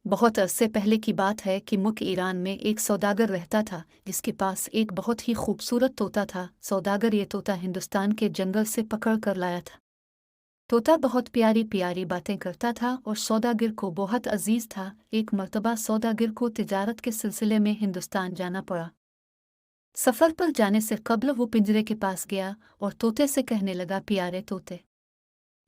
बहुत अरसे पहले की बात है कि मुल्क ईरान में एक सौदागर रहता था जिसके पास एक बहुत ही खूबसूरत तोता था। सौदागर ये तोता हिंदुस्तान के जंगल से पकड़ कर लाया था। तोता बहुत प्यारी प्यारी बातें करता था और सौदागर को बहुत अजीज था। एक मर्तबा सौदागर को तिजारत के सिलसिले में हिंदुस्तान जाना पड़ा। सफ़र पर जाने से कबल वो पिंजरे के पास गया और तोते से कहने लगा, प्यारे तोते,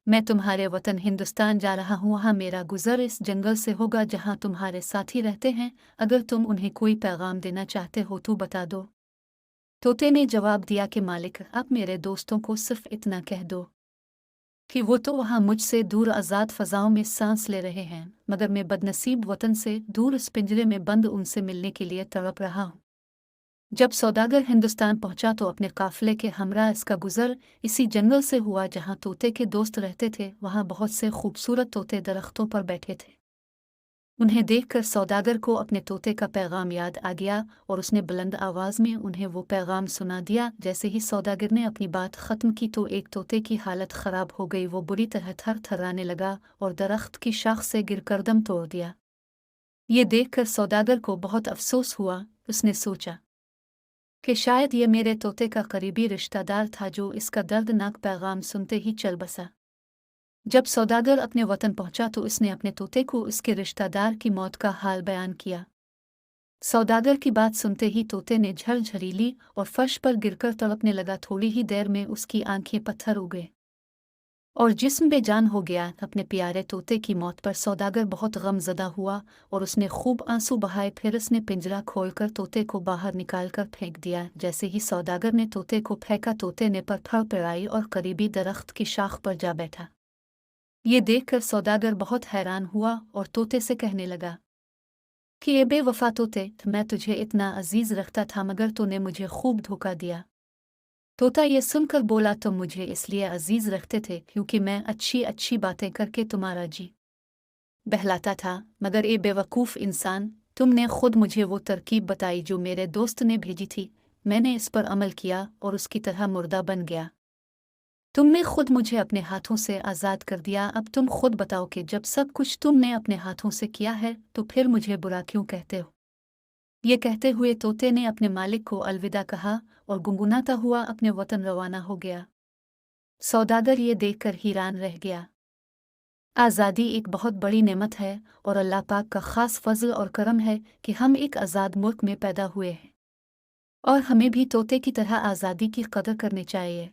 मैं तुम्हारे वतन हिंदुस्तान जा रहा हूँ। वहाँ मेरा गुज़र इस जंगल से होगा जहाँ तुम्हारे साथी रहते हैं। अगर तुम उन्हें कोई पैगाम देना चाहते हो तो बता दो। तोते ने जवाब दिया कि मालिक, अब मेरे दोस्तों को सिर्फ इतना कह दो कि वो तो वहाँ मुझसे दूर आज़ाद फ़ज़ाओं में सांस ले रहे हैं, मगर मैं बदनसीब वतन से दूर इस पिंजरे में बंद उनसे मिलने के लिए तड़प रहा हूँ। जब सौदागर हिंदुस्तान पहुंचा तो अपने काफिले के हमरा इसका गुजर इसी जंगल से हुआ जहां तोते के दोस्त रहते थे। वहां बहुत से खूबसूरत तोते दरख्तों पर बैठे थे। उन्हें देखकर सौदागर को अपने तोते का पैगाम याद आ गया और उसने बुलंद आवाज़ में उन्हें वो पैगाम सुना दिया। जैसे ही सौदागर ने अपनी बात ख़त्म की तो एक तोते की हालत ख़राब हो गई। वो बुरी तरह थर थराने लगा और दरख्त की शाख से गिरकर दम तोड़ दिया। ये देखकर सौदागर को बहुत अफसोस हुआ। उसने सोचा कि शायद ये मेरे तोते का करीबी रिश्तेदार था जो इसका दर्दनाक पैगाम सुनते ही चल बसा। जब सौदागर अपने वतन पहुंचा तो इसने अपने तोते को उसके रिश्तेदार की मौत का हाल बयान किया। सौदागर की बात सुनते ही तोते ने झरझरीली और फर्श पर गिरकर तड़पने लगा। थोड़ी ही देर में उसकी आंखें पत्थर हो गए और जिस्म बेजान हो गया। अपने प्यारे तोते की मौत पर सौदागर बहुत गमज़दा हुआ और उसने खूब आंसू बहाए। फिर उसने पिंजरा खोलकर तोते को बाहर निकालकर फेंक दिया। जैसे ही सौदागर ने तोते को फेंका, तोते ने पर फड़फड़ाई और करीबी दरख्त की शाख पर जा बैठा। ये देखकर सौदागर बहुत हैरान हुआ और तोते से कहने लगा कि ये बेवफा तोते, मैं तुझे इतना अजीज रखता था मगर तूने मुझे खूब धोखा दिया। तोता ये सुनकर बोला, तुम मुझे इसलिए अजीज रखते थे क्योंकि मैं अच्छी अच्छी बातें करके तुम्हारा जी बहलाता था, मगर ये बेवकूफ़ इंसान, तुमने खुद मुझे वो तरकीब बताई जो मेरे दोस्त ने भेजी थी। मैंने इस पर अमल किया और उसकी तरह मुर्दा बन गया। तुमने खुद मुझे अपने हाथों से आज़ाद कर दिया। अब तुम खुद बताओ कि जब सब कुछ तुमने अपने हाथों से किया है तो फिर मुझे बुरा क्यों कहते हो। ये कहते हुए तोते ने अपने मालिक को अलविदा कहा और गुनगुनाता हुआ अपने वतन रवाना हो गया। सौदागर ये देखकर हैरान रह गया। आज़ादी एक बहुत बड़ी नेमत है और अल्लाह पाक का ख़ास फ़ज़ल और करम है कि हम एक आज़ाद मुल्क में पैदा हुए हैं और हमें भी तोते की तरह आज़ादी की कदर करनी चाहिए।